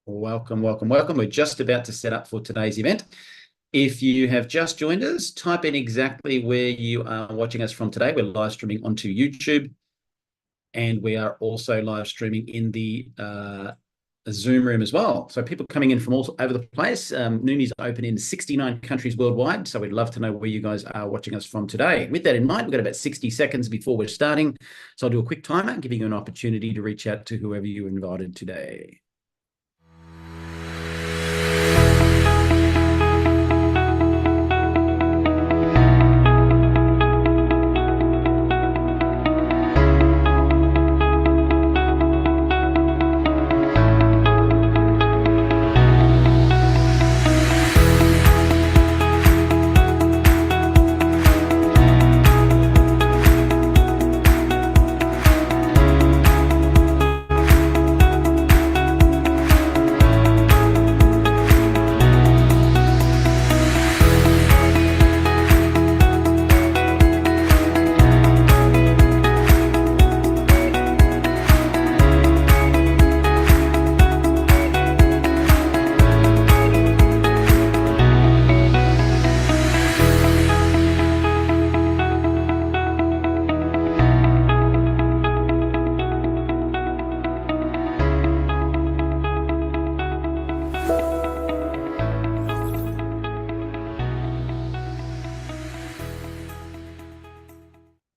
Welcome, welcome, welcome. We're just about to set up for today's event. If you have just joined us, type in exactly where you are watching us from today. We're live streaming onto YouTube, and we are also live streaming in the Zoom room as well. So people coming in from all over the place. Neumi's open in 69 countries worldwide, so we'd love to know where you guys are watching us from today. With that in mind, we've got about 60 seconds before we're starting. So I'll do a quick timer, giving you an opportunity to reach out to whoever you invited today.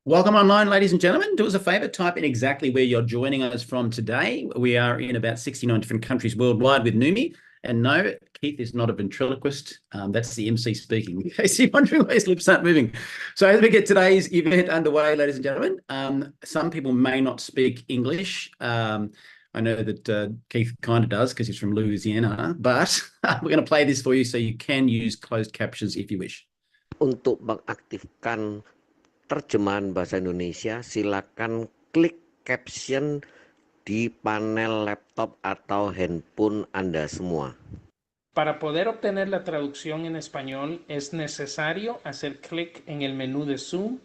Welcome online, ladies and gentlemen. Do us a favor, type in exactly where you're joining us from today. We are in about 69 different countries worldwide with Neumi. And no, Keith is not a ventriloquist. That's the MC speaking, in case you're wondering why his lips aren't moving. So as we get today's event underway, ladies and gentlemen, some people may not speak English. I know that Keith kind of does because he's from Louisiana, but we're going to play this for you so you can use closed captions if you wish. Untuk mengaktifkan terjemahan bahasa Indonesia, silakan klik caption di panel laptop atau handphone Anda semua. Para poder obtener la traducción en español, es necesario hacer clic en el menú de Zoom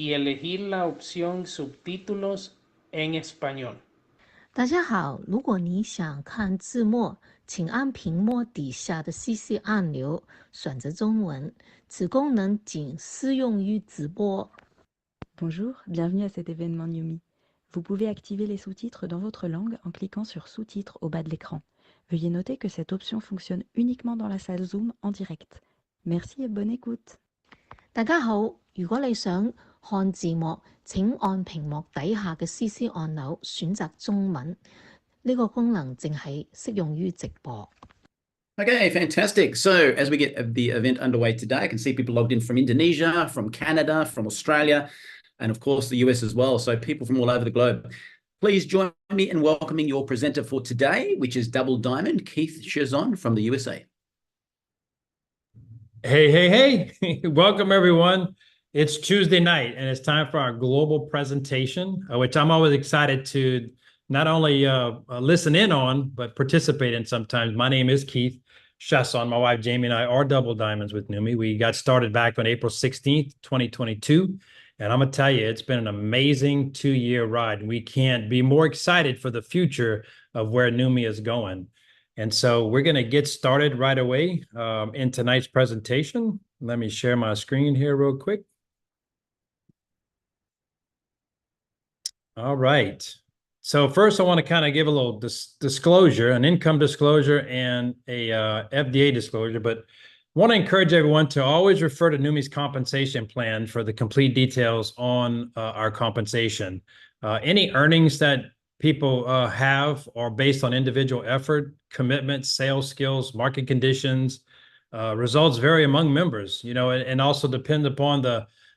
y elegir la opción Subtítulos en español. 大家好，如果你想看字幕，请按屏幕底下的 CC 按钮，选择中文。此功能仅适用于直播。 Bonjour, bienvenue à cet événement Neumi. Vous pouvez activer les sous-titres dans votre langue en cliquant sur Sous-titres au bas de l'écran. Veuillez noter que cette option fonctionne uniquement dans la salle Zoom en direct. Merci et bonne écoute. 大家好，如果你想看字幕，請按屏幕底下嘅 CC 按鈕選擇中文。呢個功能淨係適用於直播。 Okay, fantastic. So as we get the event underway today, I can see people logged in from Indonesia, from Canada, from Australia, and of course the US as well. So people from all over the globe. Please join me in welcoming your presenter for today, which is Double Diamond, Keith Chazon from the USA. Hey. Welcome, everyone. It's Tuesday night, and it's time for our global presentation, which I'm always excited to not only listen in on, but participate in sometimes. My name is Keith Chazon. My wife, Jamie, and I are Double Diamonds with Neumi. We got started back on April 16th, 2022. And I'm going to tell you, it's been an amazing 2-year ride. We can't be more excited for the future of where Neumi is going. And so we're going to get started right away in tonight's presentation. Let me share my screen here real quick. All right. So first, I want to kind of give a little disclosure, an income disclosure and a FDA disclosure, but want to encourage everyone to always refer to Neumi's compensation plan for the complete details on our compensation. Any earnings that people have are based on individual effort, commitment, sales skills, market conditions. Results vary among members, and also depend upon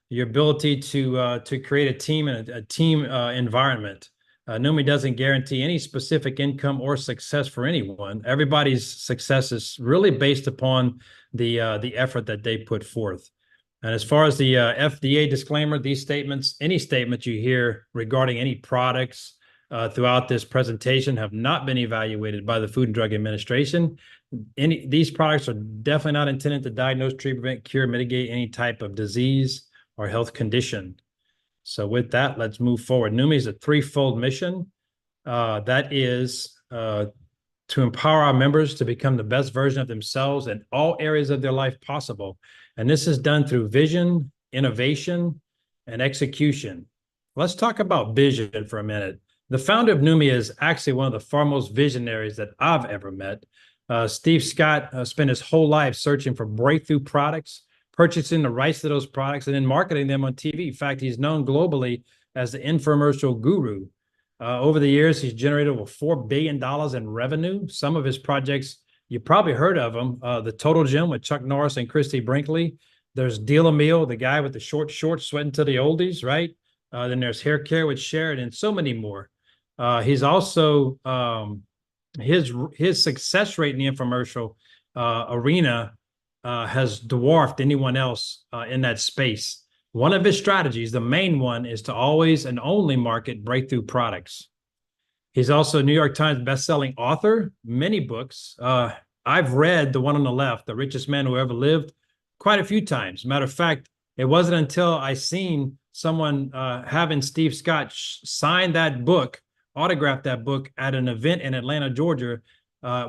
your ability to create a team and a team environment. Neumi doesn't guarantee any specific income or success for anyone. Everybody's success is really based upon the effort that they put forth. And as far as the FDA disclaimer, these statements, any statement you hear regarding any products throughout this presentation have not been evaluated by the Food and Drug Administration. These products are definitely not intended to diagnose, treat, prevent, cure, mitigate any type of disease or health condition. So with that, let's move forward. Neumi is a threefold mission. That is to empower our members to become the best version of themselves in all areas of their life possible. And this is done through vision, innovation, and execution. Let's talk about vision for a minute. The founder of Neumi is actually one of the foremost visionaries that I've ever met. Steve Scott spent his whole life searching for breakthrough products, purchasing the rights to those products, and then marketing them on TV. In fact, he's known globally as the infomercial guru. Over the years, he's generated over $4 billion in revenue. Some of his projects, you probably heard of them. The Total Gym with Chuck Norris and Christy Brinkley. There's Deal a Meal, the guy with the short shorts sweating to the oldies, right? Then there's Hair Care with Sharon and so many more. He's also, his success rate in the infomercial arena has dwarfed anyone else in that space. One of his strategies, the main one, is to always and only market breakthrough products. He's also a New York Times bestselling author, many books. I've read the one on the left, The Richest Man Who Ever Lived, quite a few times. Matter of fact, it wasn't until I seen someone having Steve Scott sign that book, autograph that book at an event in Atlanta, Georgia,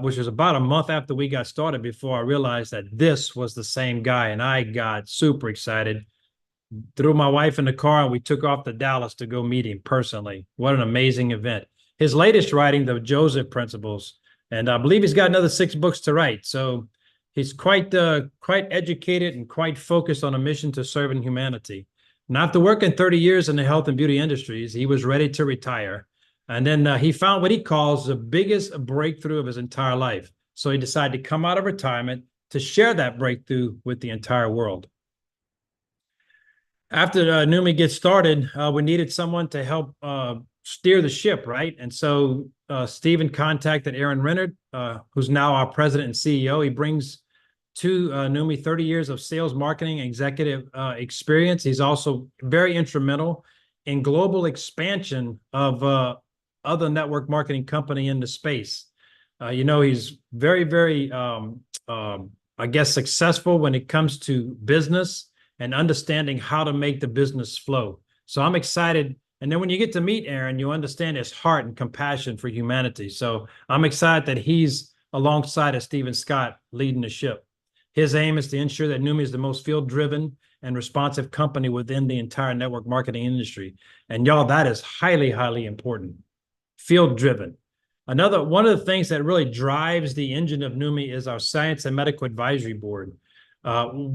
which was about a month after we got started, before I realized that this was the same guy. And I got super excited. Threw my wife in the car and we took off to Dallas to go meet him personally. What an amazing event. His latest writing, The Joseph Principles, and I believe he's got another 6 books to write. So he's quite educated and quite focused on a mission to serving humanity. And after working 30 years in the health and beauty industries, he was ready to retire. And then he found what he calls the biggest breakthrough of his entire life. So he decided to come out of retirement to share that breakthrough with the entire world. After Neumi gets started, we needed someone to help steer the ship, right? And so Stephen contacted Aaron Renard, who's now our president and CEO. He brings to Neumi 30 years of sales, marketing, executive experience. He's also very instrumental in global expansion of other network marketing company in the space. He's very, very, I guess, successful when it comes to business and understanding how to make the business flow. So I'm excited. And then when you get to meet Aaron, you understand his heart and compassion for humanity. So I'm excited that he's alongside of Stephen Scott leading the ship. His aim is to ensure that Neumi is the most field-driven and responsive company within the entire network marketing industry. And y'all, that is highly, highly important. Field-driven. One of the things that really drives the engine of Neumi is our Science and Medical Advisory Board.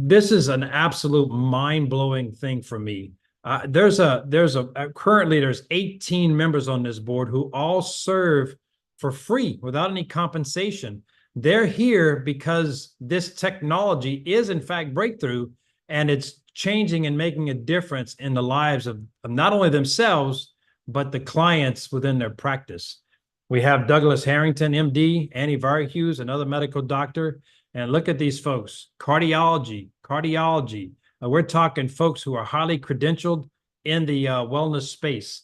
This is an absolute mind-blowing thing for me. Currently there's 18 members on this board who all serve for free without any compensation. They're here because this technology is in fact breakthrough, and it's changing and making a difference in the lives of not only themselves, but the clients within their practice. We have Douglas Harrington, MD, Annie Varahughes, another medical doctor. And look at these folks, cardiology. We're talking folks who are highly credentialed in the wellness space.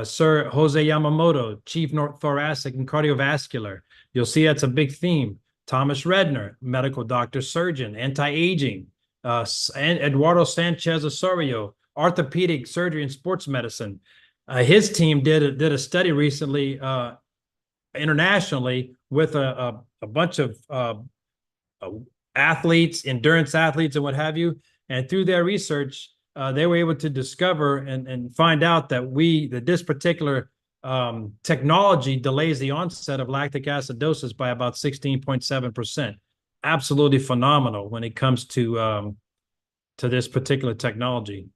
Sir Jose Yamamoto, Chief Thoracic and Cardiovascular. You'll see that's a big theme. Thomas Redner, medical doctor, surgeon, anti-aging. And Eduardo Sanchez Osorio, orthopedic surgery and sports medicine. His team did a study recently internationally with a bunch of athletes, endurance athletes, and what have you. And through their research, they were able to discover and find out that this particular technology delays the onset of lactic acidosis by about 16.7%. Absolutely phenomenal when it comes to this particular technology.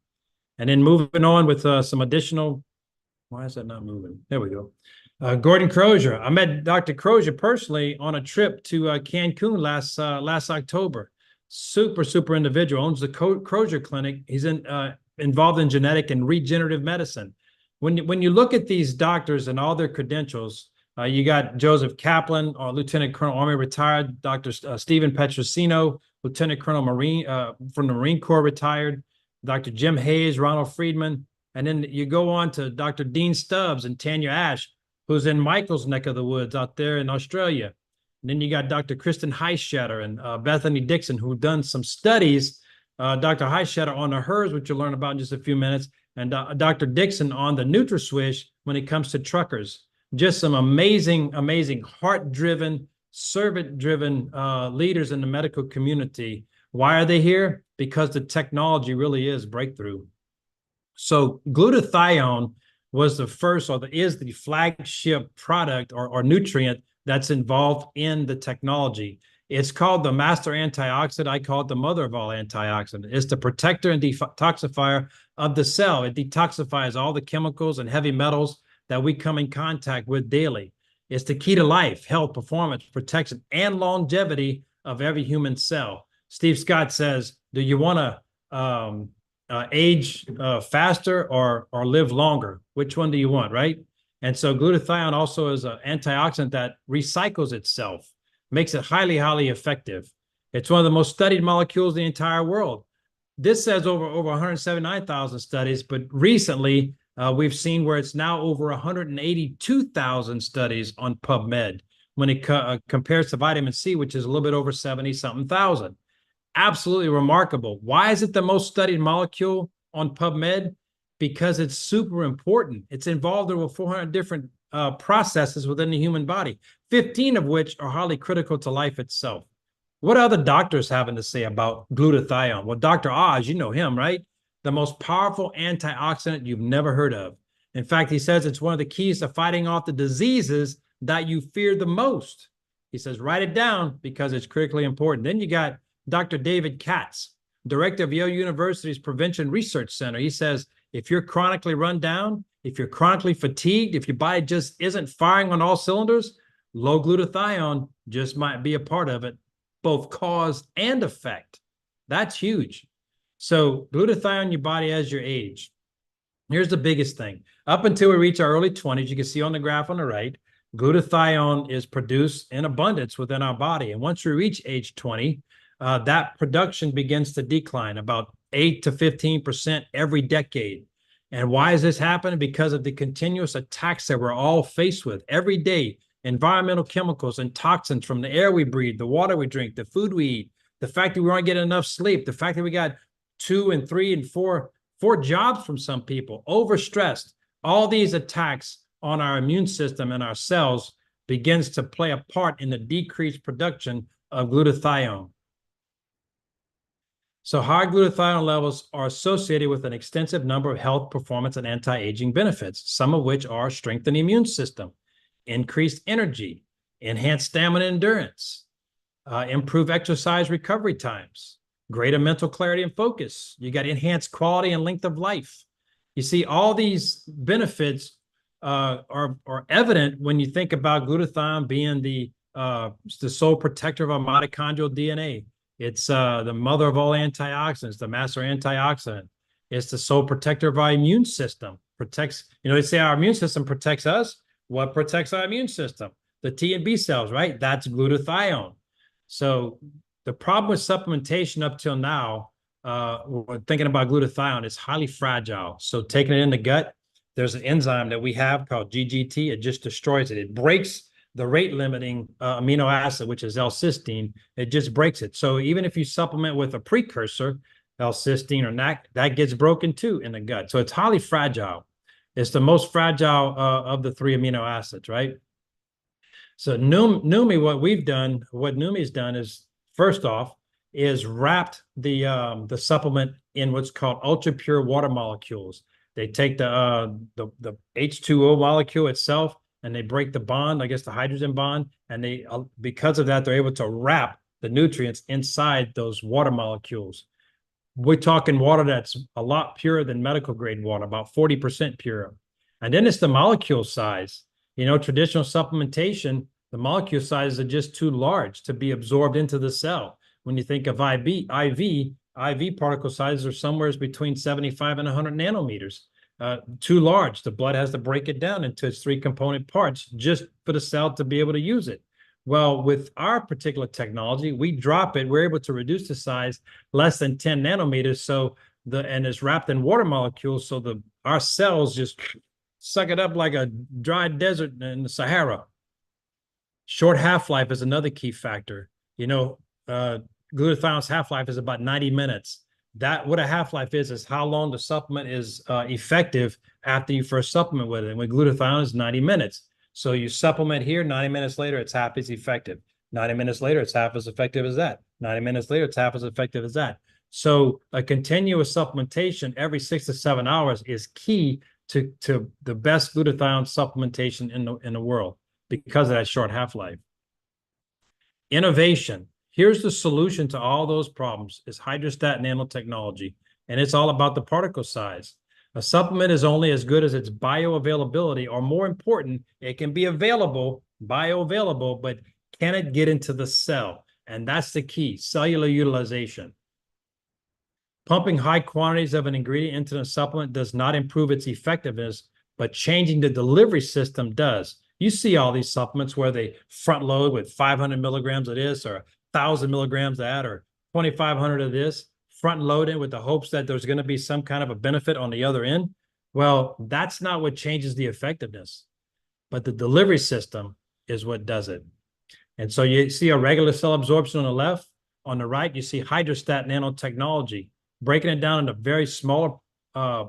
And then moving on with some additional, why is that not moving? There we go. Gordon Crozier. I met Dr. Crozier personally on a trip to Cancun last October. Super individual. Owns the Crozier Clinic. He's involved in genetic and regenerative medicine. When you look at these doctors and all their credentials, you got Joseph Kaplan, Lieutenant Colonel Army retired. Dr. Stephen Petrosino, Lieutenant Colonel from the Marine Corps retired. Dr. Jim Hayes, Ronald Friedman. And then you go on to Dr. Dean Stubbs and Tanya Ash, who's in Michael's neck of the woods out there in Australia. And then you got Dr. Kristen Heischatter and Bethany Dixon, who've done some studies, Dr. Heischatter on the HERS, which you'll learn about in just a few minutes, and Dr. Dixon on the NutraSwish when it comes to truckers. Just some amazing, heart-driven, servant-driven leaders in the medical community. Why are they here? Because the technology really is breakthrough. So glutathione was the first, or is the flagship product or nutrient that's involved in the technology. It's called the master antioxidant. I call it the mother of all antioxidants. It's the protector and detoxifier of the cell. It detoxifies all the chemicals and heavy metals that we come in contact with daily. It's the key to life, health, performance, protection, and longevity of every human cell. Steve Scott says, do you want to age faster or live longer? Which one do you want, right? And so glutathione also is an antioxidant that recycles itself, makes it highly, highly effective. It's one of the most studied molecules in the entire world. This says over 179,000 studies, but recently we've seen where it's now over 182,000 studies on PubMed when it compares to vitamin C, which is a little bit over 70-something thousand. Absolutely remarkable. Why is it the most studied molecule on PubMed? Because it's super important. It's involved in over 400 different processes within the human body, 15 of which are highly critical to life itself. What are other doctors having to say about glutathione? Well, Dr. Oz, you know him, right? The most powerful antioxidant you've never heard of. In fact, he says it's one of the keys to fighting off the diseases that you fear the most. He says, write it down because it's critically important. Then you got Dr. David Katz, director of Yale University's Prevention Research Center. He says, if you're chronically run down, if you're chronically fatigued, if your body just isn't firing on all cylinders, low glutathione just might be a part of it, both cause and effect. That's huge. So glutathione in your body as you age. Here's the biggest thing. Up until we reach our early 20s, you can see on the graph on the right, glutathione is produced in abundance within our body. And once we reach age 20, that production begins to decline about 8 to 15% every decade. And why is this happening? Because of the continuous attacks that we're all faced with every day. Environmental chemicals and toxins from the air we breathe, the water we drink, the food we eat, the fact that we aren't getting enough sleep, the fact that we got 2 and 3 and 4 jobs from some people, overstressed. All these attacks on our immune system and our cells begins to play a part in the decreased production of glutathione. So high glutathione levels are associated with an extensive number of health, performance, and anti-aging benefits, some of which are strengthen the immune system, increased energy, enhanced stamina and endurance, improve exercise recovery times, greater mental clarity and focus. You got enhanced quality and length of life. You see, all these benefits are evident when you think about glutathione being the sole protector of our mitochondrial DNA. It's the mother of all antioxidants, the master antioxidant. It's the sole protector of our immune system. Protects, they say our immune system protects us. What protects our immune system? The T and B cells, right? That's glutathione. So the problem with supplementation up till now, we're thinking about glutathione, it's highly fragile. So taking it in the gut, there's an enzyme that we have called GGT. It just destroys it. It breaks the rate-limiting amino acid, which is L-cysteine. It just breaks it. So even if you supplement with a precursor, L-cysteine or NAC, that gets broken too in the gut. So it's highly fragile. It's the most fragile of the 3 amino acids, right? So Neumi, what Neumi's done is, first off, is wrapped the supplement in what's called ultra-pure water molecules. They take the H2O molecule itself, and they break the bond, I guess the hydrogen bond, and they because of that, they're able to wrap the nutrients inside those water molecules. We're talking water that's a lot purer than medical grade water, about 40% pure. And then it's the molecule size. Traditional supplementation, the molecule sizes are just too large to be absorbed into the cell. When you think of IV particle sizes are somewhere between 75 and 100 nanometers. Too large. The blood has to break it down into its 3 component parts just for the cell to be able to use it. Well, with our particular technology, we drop it. We're able to reduce the size less than 10 nanometers. And it's wrapped in water molecules. So our cells just suck it up like a dry desert in the Sahara. Short half-life is another key factor. Glutathione's half-life is about 90 minutes. What a half-life is how long the supplement is effective after you first supplement with it. And with glutathione, it's 90 minutes. So you supplement here, 90 minutes later, it's half as effective. 90 minutes later, it's half as effective as that. 90 minutes later, it's half as effective as that. So a continuous supplementation every 6 to 7 hours is key to the best glutathione supplementation in the world because of that short half-life. Innovation. Here's the solution to all those problems is hydrostat nanotechnology, and it's all about the particle size. A supplement is only as good as its bioavailability, or more important, it can be bioavailable, but can it get into the cell? And that's the key, cellular utilization. Pumping high quantities of an ingredient into the supplement does not improve its effectiveness, but changing the delivery system does. You see all these supplements where they front load with 500 milligrams of this or 1,000 milligrams of that or 2,500 of this, front load it with the hopes that there's going to be some kind of a benefit on the other end. Well, that's not what changes the effectiveness, but the delivery system is what does it. And so you see a regular cell absorption on the left. On the right, you see hydrostat nanotechnology, breaking it down into very small,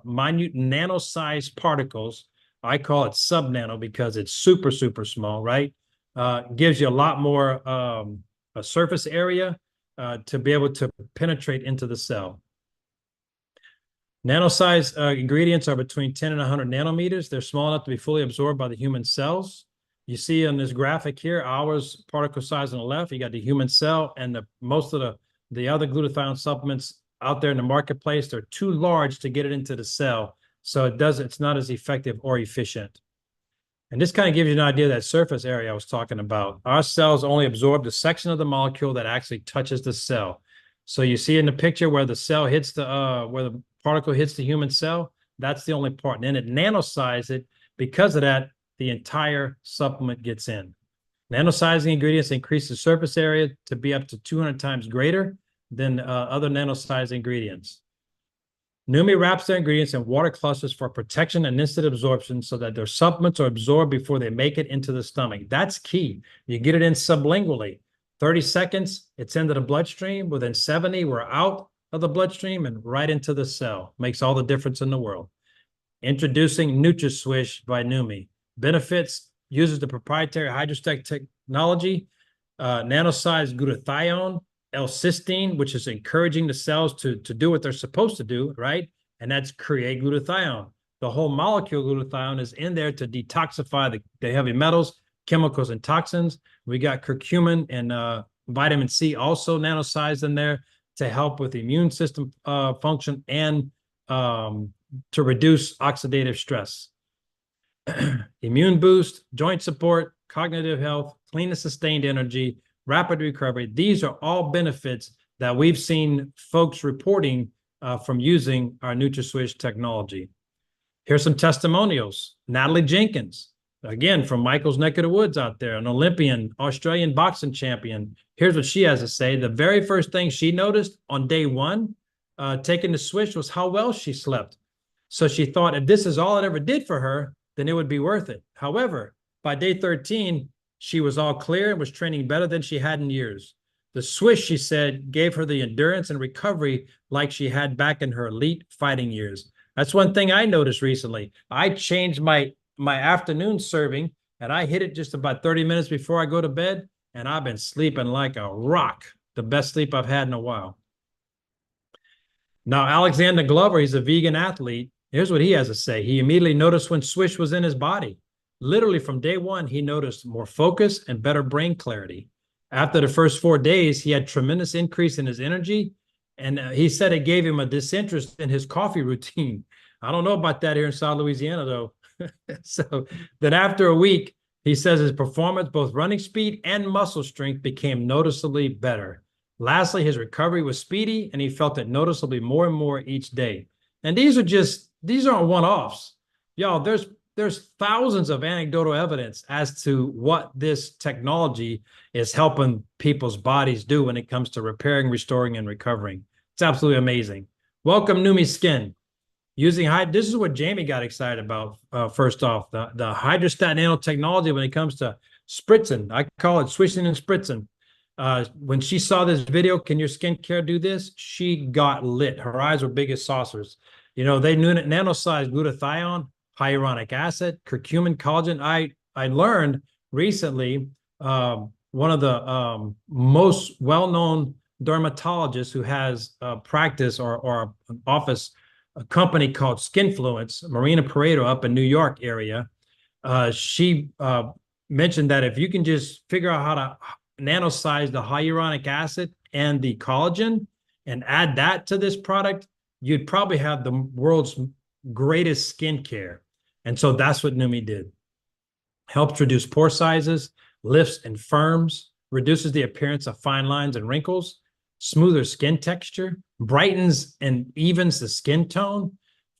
minute nano-sized particles. I call it sub-nano because it's super, super small, right? Gives you a lot more a surface area to be able to penetrate into the cell. Nano-sized ingredients are between 10 and 100 nanometers. They're small enough to be fully absorbed by the human cells. You see in this graphic here, ours particle size on the left, you got the human cell, and most of the other glutathione supplements out there in the marketplace, they're too large to get it into the cell. So it's not as effective or efficient. And this kind of gives you an idea of that surface area I was talking about. Our cells only absorb the section of the molecule that actually touches the cell. So you see in the picture where the cell hits where the particle hits the human cell, that's the only part. And then it nanosizes it. Because of that, the entire supplement gets in. Nanosizing ingredients increase the surface area to be up to 200 times greater than other nanosized ingredients. Neumi wraps their ingredients in water clusters for protection and instant absorption so that their supplements are absorbed before they make it into the stomach. That's key. You get it in sublingually. 30 seconds, it's into the bloodstream. Within 70, we're out of the bloodstream and right into the cell. Makes all the difference in the world. Introducing NutraSwish by Neumi. Benefits: uses the proprietary hydrostat technology, nanosized glutathione, L-cysteine, which is encouraging the cells to do what they're supposed to do, right? And that's create glutathione. The whole molecule glutathione is in there to detoxify the heavy metals, chemicals, and toxins. We got curcumin and vitamin C also nanosized in there to help with the immune system function and to reduce oxidative stress. Immune boost, joint support, cognitive health, clean and sustained energy, rapid recovery. These are all benefits that we've seen folks reporting from using our NutraSwish technology. Here's some testimonials. Natalie Jenkins, again, from Michael's neck of the woods out there, an Olympian, Australian boxing champion. Here's what she has to say. The very first thing she noticed on day one, taking the Swish, was how well she slept. So she thought if this is all it ever did for her, then it would be worth it. However, by day 13, she was all clear and was training better than she had in years. The Swish, she said, gave her the endurance and recovery like she had back in her elite fighting years. That's one thing I noticed recently. I changed my afternoon serving, and I hit it just about 30 minutes before I go to bed, and I've been sleeping like a rock. The best sleep I've had in a while. Now, Alexander Glover, he's a vegan athlete. Here's what he has to say. He immediately noticed when Swish was in his body. Literally from day one, he noticed more focus and better brain clarity. After the first 4 days, he had tremendous increase in his energy, and he said it gave him a disinterest in his coffee routine. I don't know about that here in South Louisiana, though. So then after a week, he says his performance, both running speed and muscle strength, became noticeably better. Lastly, his recovery was speedy, and he felt it noticeably more and more each day. And these aren't one-offs. Y'all, there's thousands of anecdotal evidence as to what this technology is helping people's bodies do when it comes to repairing, restoring, and recovering. It's absolutely amazing. Welcome, Neumi Skin. This is what Jamie got excited about. First off, the hydrostat nanotechnology when it comes to spritzing. I call it swishing and spritzing. When she saw this video, can your skincare do this? She got lit. Her eyes were big as saucers. You know, they knew that nanosized glutathione, hyaluronic acid, curcumin, collagen. I learned recently one of the most well-known dermatologists who has a practice or an office, a company called Skinfluence, Marina Pareto up in New York area. She mentioned that if you can just figure out how to nanosize the hyaluronic acid and the collagen and add that to this product, you'd probably have the world's greatest skincare. And so that's what Neumi did. Helps reduce pore sizes, lifts and firms, reduces the appearance of fine lines and wrinkles, smoother skin texture, brightens and evens the skin tone,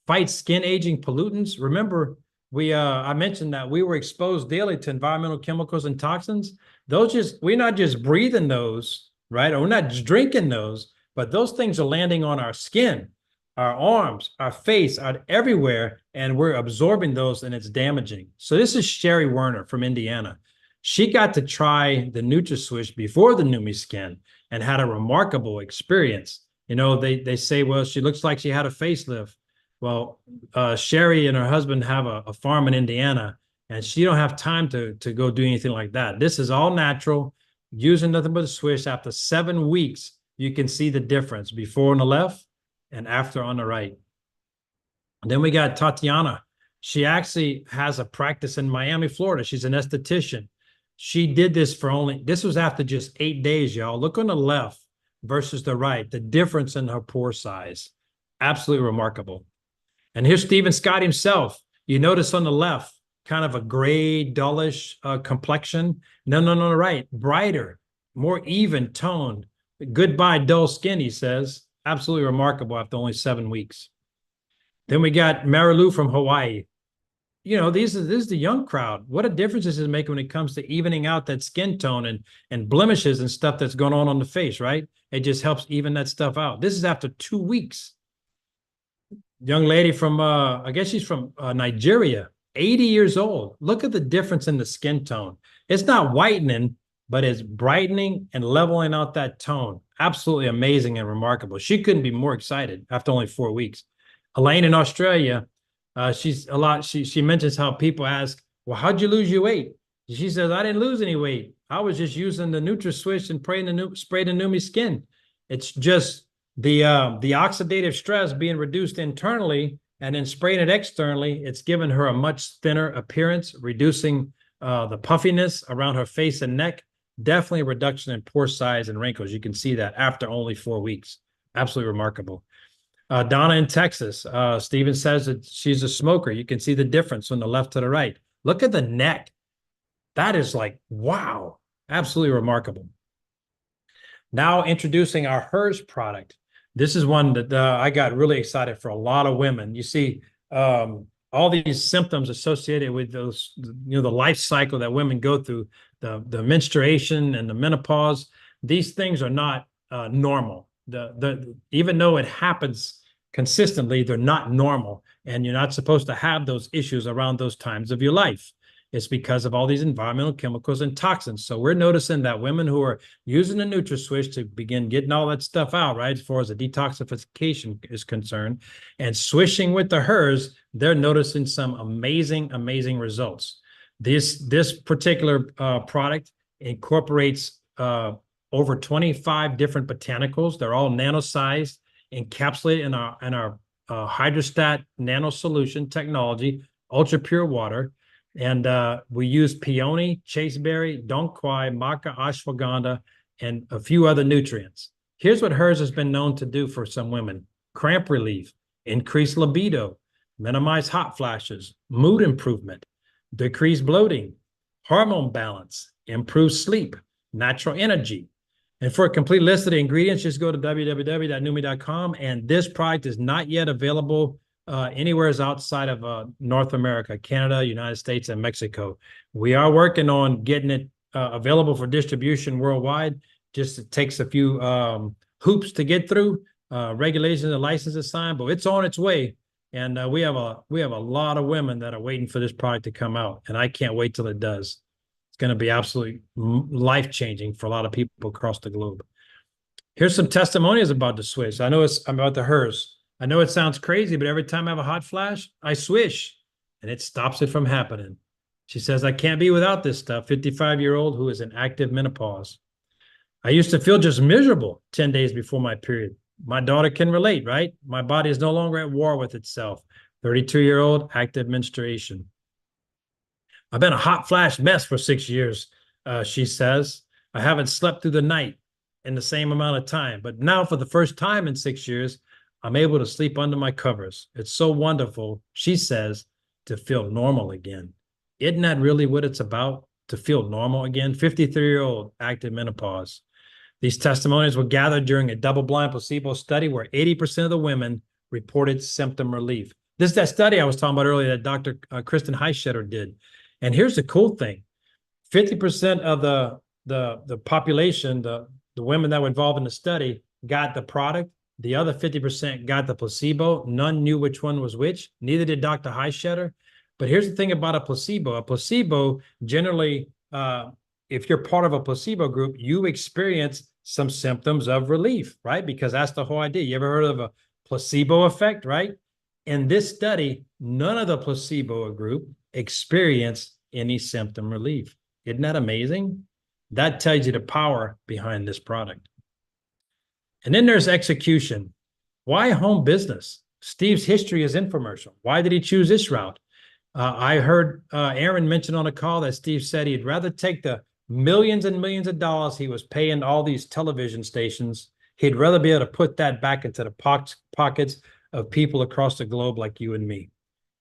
fights skin aging pollutants. Remember, I mentioned that we were exposed daily to environmental chemicals and toxins. We're not just breathing those, right? Or we're not just drinking those, but those things are landing on our skin, our arms, our face, everywhere, and we're absorbing those, and it's damaging. So this is Sherry Werner from Indiana. She got to try the NutraSwish before the Neumi Skin and had a remarkable experience. You know, they say, well, she looks like she had a facelift. Well, Sherry and her husband have a farm in Indiana, and she don't have time to go do anything like that. This is all natural, using nothing but a swish. After 7 weeks, you can see the difference before on the left and after on the right. And then we got Tatiana. She actually has a practice in Miami, Florida. She's an esthetician. She did this this was after just 8 days, y'all. Look on the left versus the right, the difference in her pore size. Absolutely remarkable. And here's Stephen Scott himself. You notice on the left, kind of a gray, dullish complexion. No, on the right, brighter, more even toned. Goodbye, dull skin, he says. Absolutely remarkable after only 7 weeks. Then we got Marilu from Hawaii. You know, this is the young crowd. What a difference this is making when it comes to evening out that skin tone and blemishes and stuff that's going on the face, right? It just helps even that stuff out. This is after 2 weeks. Young lady from, I guess she's from Nigeria, 80 years old. Look at the difference in the skin tone. It's not whitening, but it's brightening and leveling out that tone. Absolutely amazing and remarkable. She couldn't be more excited after only 4 weeks. Elaine in Australia, she mentions how people ask, well, how'd you lose your weight? She says, I didn't lose any weight. I was just using the NutraSwish and spraying the Neumi Skin. It's just the oxidative stress being reduced internally and then spraying it externally. It's given her a much thinner appearance, reducing the puffiness around her face and neck. Definitely a reduction in pore size and wrinkles. You can see that after only 4 weeks. Absolutely remarkable. Donna in Texas, Stephen says that she's a smoker. You can see the difference from the left to the right. Look at the neck. That is like, wow, absolutely remarkable. Now introducing our HERS product. This is one that I got really excited for a lot of women. You see all these symptoms associated with those, the life cycle that women go through, the menstruation and the menopause. These things are not normal. Even though it happens consistently, they're not normal, and you're not supposed to have those issues around those times of your life. It's because of all these environmental chemicals and toxins. So we're noticing that women who are using the NutraSwish to begin getting all that stuff out, right, as far as the detoxification is concerned, and swishing with the HERS, they're noticing some amazing, amazing results. This particular product incorporates over 25 different botanicals. They're all nano-sized, encapsulated in our hydrostat nano solution technology, ultra pure water. And we use peony, chaseberry, donquai, maca, ashwagandha, and a few other nutrients. Here's what HERS has been known to do for some women: cramp relief, increased libido, minimize hot flashes, mood improvement, decrease bloating, hormone balance, improve sleep, natural energy. And for a complete list of the ingredients, just go to www.neumi.com. And this product is not yet available anywhere outside of North America, Canada, United States, and Mexico. We are working on getting it available for distribution worldwide. Just it takes a few hoops to get through, regulations and licenses signed, but it's on its way. And we have a lot of women that are waiting for this product to come out, and I can't wait till it does. It's going to be absolutely life-changing for a lot of people across the globe. Here's some testimonials about the Swish. I know it's about the HERS. I know it sounds crazy, but every time I have a hot flash, I swish, and it stops it from happening. She says, I can't be without this stuff. 55-year-old who is in active menopause. I used to feel just miserable 10 days before my period. My daughter can relate, right? My body is no longer at war with itself. 32-year-old, active menstruation. I've been a hot flash mess for 6 years, she says. I haven't slept through the night in the same amount of time. But now, for the first time in 6 years, I'm able to sleep under my covers. It's so wonderful, she says, to feel normal again. Isn't that really what it's about? To feel normal again? 53-year-old, active menopause. These testimonies were gathered during a double-blind placebo study where 80% of the women reported symptom relief. This is that study I was talking about earlier that Dr. Kristen Heischetter did. And here's the cool thing. 50% of the population, the women that were involved in the study, got the product. The other 50% got the placebo. None knew which one was which. Neither did Dr. Heischetter. But here's the thing about a placebo. A placebo generally, if you're part of a placebo group, you experience some symptoms of relief, right? Because that's the whole idea. You ever heard of a placebo effect, right? In this study, none of the placebo group experienced any symptom relief. Isn't that amazing? That tells you the power behind this product. And then there's execution. Why home business? Steve's history is infomercial. Why did he choose this route? I heard Aaron mention on a call that Steve said he'd rather take the millions and millions of dollars he was paying all these television stations. He'd rather be able to put that back into the pockets of people across the globe like you and me.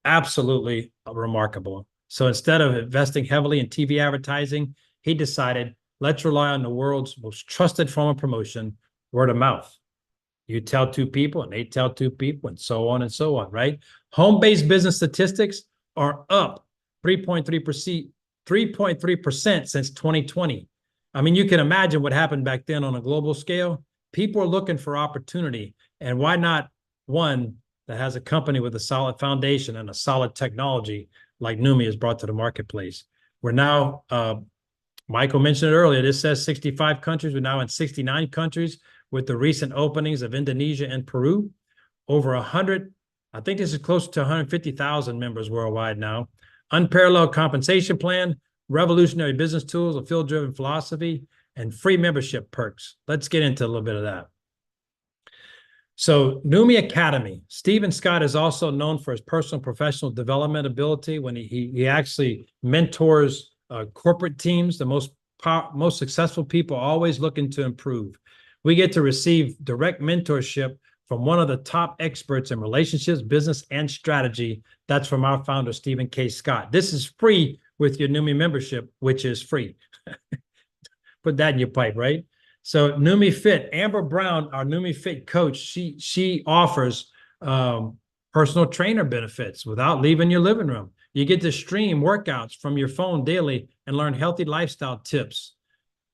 Absolutely remarkable. So instead of investing heavily in TV advertising, he decided, let's rely on the world's most trusted form of promotion, word of mouth. You tell two people and they tell two people and so on, right? Home-based business statistics are up 3.3% since 2020. I mean, you can imagine what happened back then on a global scale. People are looking for opportunity. And why not one that has a company with a solid foundation and a solid technology like Neumi has brought to the marketplace? We're now, Michael mentioned it earlier, this says 65 countries. We're now in 69 countries with the recent openings of Indonesia and Peru. Over 100, I think this is close to 150,000 members worldwide now. Unparalleled compensation plan, revolutionary business tools, a field-driven philosophy, and free membership perks. Let's get into a little bit of that. So Neumi Academy. Stephen Scott is also known for his personal professional development ability when he actually mentors corporate teams. The most successful people always looking to improve. We get to receive direct mentorship from one of the top experts in relationships, business, and strategy. That's from our founder, Stephen K. Scott. This is free with your Neumi membership, which is free. Put that in your pipe, right? So Neumi Fit, Amber Brown, our Neumi Fit coach, she offers personal trainer benefits without leaving your living room. You get to stream workouts from your phone daily and learn healthy lifestyle tips.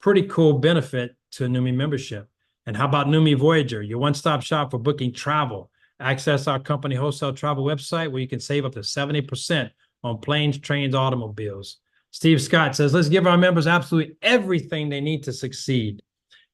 Pretty cool benefit to a Neumi membership. And how about Neumi Voyager, your one-stop shop for booking travel? Access our company wholesale travel website where you can save up to 70% on planes, trains, automobiles. Steve Scott says, let's give our members absolutely everything they need to succeed.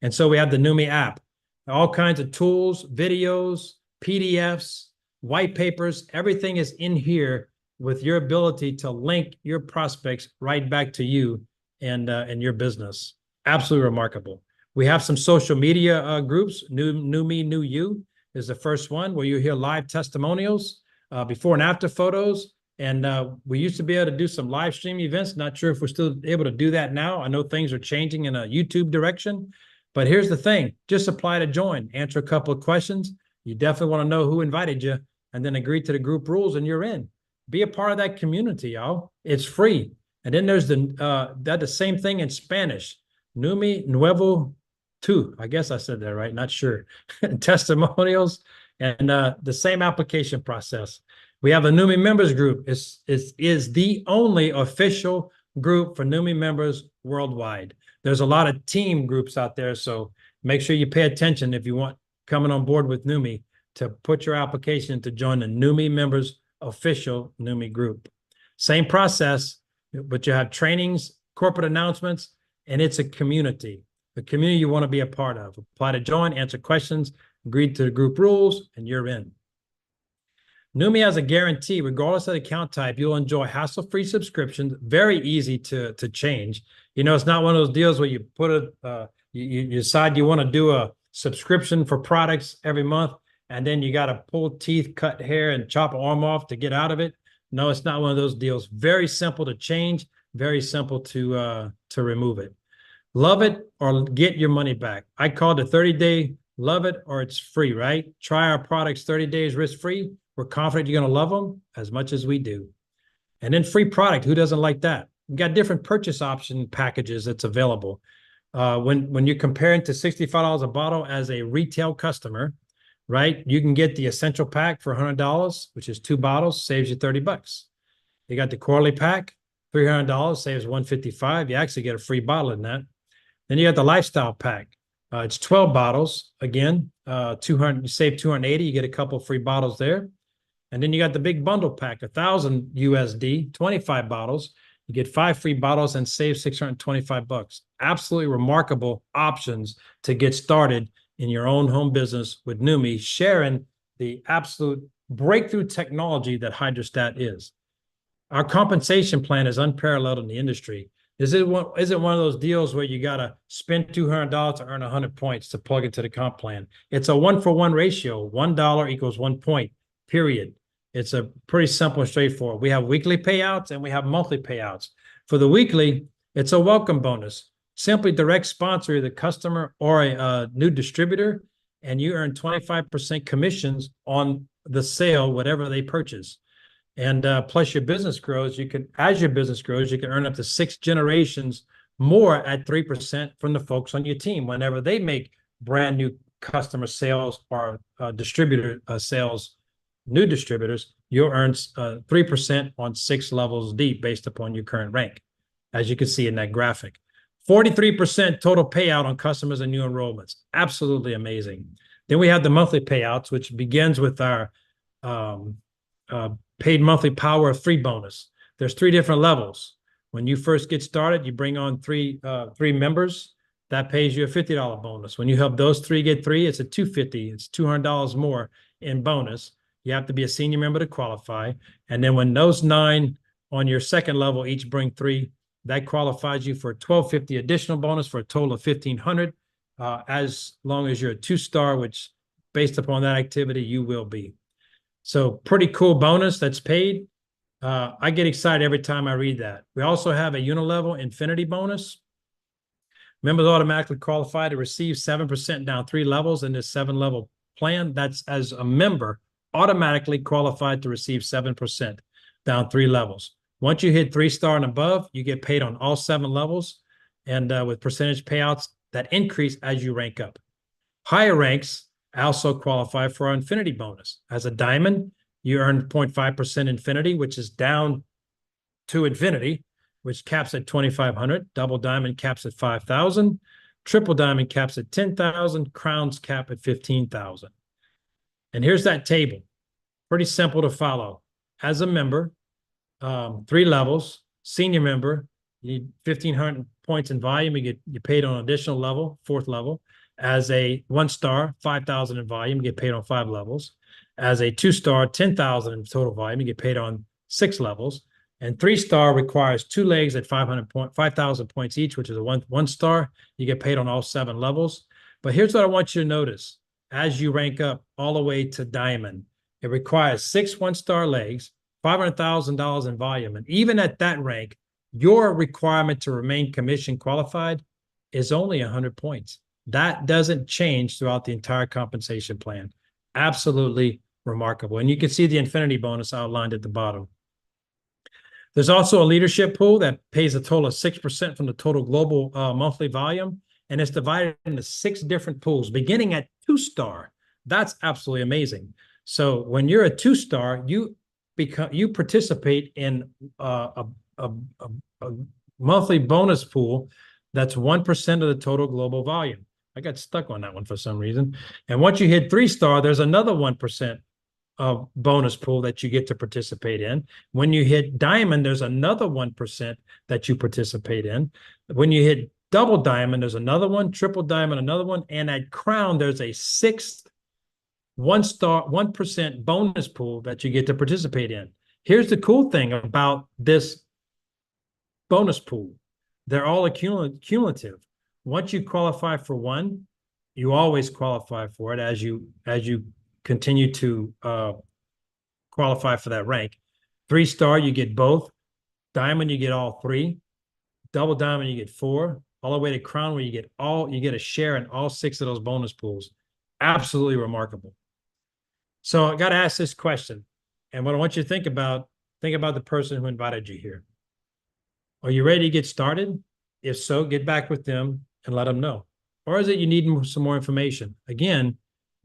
And so we have the Neumi app, all kinds of tools, videos, PDFs, white papers, everything is in here with your ability to link your prospects right back to you and your business. Absolutely remarkable. We have some social media groups. New Me, New You is the first one where you hear live testimonials, before and after photos. And we used to be able to do some live stream events. Not sure if we're still able to do that now. I know things are changing in a YouTube direction. But here's the thing. Just apply to join. Answer a couple of questions. You definitely want to know who invited you and then agree to the group rules and you're in. Be a part of that community, y'all. It's free. And then there's the same thing in Spanish. Neumi Nuevo Tu. I guess I said that right. Not sure. Testimonials and the same application process. We have a Neumi members group. It is the only official group for Neumi members worldwide. There's a lot of team groups out there, so make sure you pay attention if you want coming on board with Neumi to put your application to join the Neumi members official Neumi group. Same process, but you have trainings, corporate announcements, and it's a community. The community you want to be a part of. Apply to join, answer questions, agree to the group rules, and you're in. Neumi has a guarantee, regardless of the account type, you'll enjoy hassle-free subscriptions, very easy to change. You know, it's not one of those deals where you put you decide you want to do a subscription for products every month, and then you got to pull teeth, cut hair, and chop an arm off to get out of it. No, it's not one of those deals. Very simple to change, very simple to remove it. Love it or get your money back. I call it a 30-day love it or it's free, right? Try our products 30 days risk-free. We're confident you're going to love them as much as we do. And then free product. Who doesn't like that? We got different purchase option packages that's available. When you're comparing to $65 a bottle as a retail customer, right? You can get the essential pack for $100, which is 2 bottles, saves you $30. You got the quarterly pack, $300, saves $155. You actually get a free bottle in that. Then you got the lifestyle pack. It's 12 bottles. Again, 200. You save 280. You get a couple free bottles there. And then you got the big bundle pack, 1,000 USD, 25 bottles. You get 5 free bottles and save $625. Absolutely remarkable options to get started in your own home business with Neumi, sharing the absolute breakthrough technology that Hydrostat is. Our compensation plan is unparalleled in the industry. Isn't one of those deals where you got to spend $200 to earn 100 points to plug into the comp plan. It's a 1-for-1 ratio. $1 equals 1 point, period. It's a pretty simple and straightforward. We have weekly payouts and we have monthly payouts. For the weekly, it's a welcome bonus. Simply direct sponsor the customer or a new distributor, and you earn 25% commissions on the sale, whatever they purchase. And plus your business grows, as your business grows, you can earn up to 6 generations more at 3% from the folks on your team. Whenever they make brand new customer sales or distributor sales, new distributors, you'll earn 3% on 6 levels deep based upon your current rank, as you can see in that graphic. 43% total payout on customers and new enrollments. Absolutely amazing. Then we have the monthly payouts, which begins with our paid monthly power of 3 bonus. There's 3 different levels. When you first get started, you bring on three members. That pays you a $50 bonus. When you help those 3 get 3, it's a $250. It's $200 more in bonus. You have to be a senior member to qualify. And then when those 9 on your second level each bring 3, that qualifies you for a $1,250 additional bonus for a total of $1,500, as long as you're a 2-star, which based upon that activity, you will be. So pretty cool bonus that's paid. I get excited every time I read that. We also have a unilevel infinity bonus. Members automatically qualify to receive 7% down 3 levels in this 7-level plan. That's as a member automatically qualified to receive 7% down 3 levels. Once you hit 3-star and above, you get paid on all 7 levels, and with percentage payouts that increase as you rank up. Higher ranks also qualify for our infinity bonus. As a diamond, you earn 0.5% infinity, which is down to infinity, which caps at 2,500. Double diamond caps at 5,000. Triple diamond caps at 10,000. Crowns cap at 15,000. And here's that table. Pretty simple to follow. As a member, 3 levels. Senior member, you need 1,500 points in volume. You paid on an additional level, 4th level. As a 1-star, 5,000 in volume, you get paid on 5 levels. As a 2-star, 10,000 in total volume, you get paid on 6 levels. And 3-star requires 2 legs at 5,000 points each, which is a 1-star. You get paid on all 7 levels. But here's what I want you to notice. As you rank up all the way to diamond, it requires 6 1-star legs, $500,000 in volume. And even at that rank, your requirement to remain commission qualified is only 100 points. That doesn't change throughout the entire compensation plan. Absolutely remarkable. And you can see the infinity bonus outlined at the bottom. There's also a leadership pool that pays a total of 6% from the total global monthly volume. And it's divided into 6 different pools, beginning at 2-star. That's absolutely amazing. So when you're a 2-star, you participate in a monthly bonus pool that's 1% of the total global volume. I got stuck on that one for some reason. And once you hit 3-star, there's another 1% bonus pool that you get to participate in. When you hit diamond, there's another 1% that you participate in. When you hit double diamond, there's another one. Triple diamond, another one. And at crown, there's a 6th 1% bonus pool that you get to participate in. Here's the cool thing about this bonus pool. They're all cumulative. Once you qualify for one, you always qualify for it as you continue to qualify for that rank. 3-star, you get both. Diamond, you get all 3. Double diamond, you get 4. All the way to crown, where you get a share in all 6 of those bonus pools. Absolutely remarkable. So I got to ask this question, and what I want you to think about the person who invited you here. Are you ready to get started? If so, get back with them and let them know. Or is it you need some more information? Again,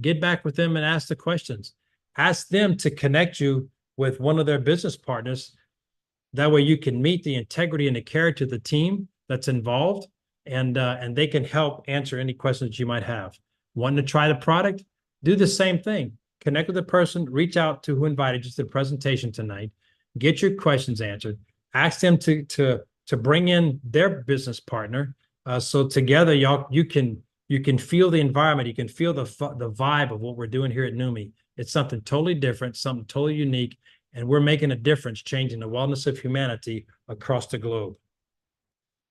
get back with them and ask the questions. Ask them to connect you with one of their business partners. That way you can meet the integrity and the character of the team that's involved, and they can help answer any questions you might have. Wanting to try the product? Do the same thing. Connect with the person, reach out to who invited you to the presentation tonight, get your questions answered, ask them to bring in their business partner, so together you can feel the environment, you can feel the vibe of what we're doing here at Neumi. It's something totally different, something totally unique, and we're making a difference, changing the wellness of humanity across the globe.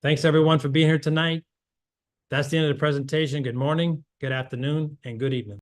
Thanks everyone for being here tonight. That's the end of the presentation. Good morning, good afternoon, and good evening.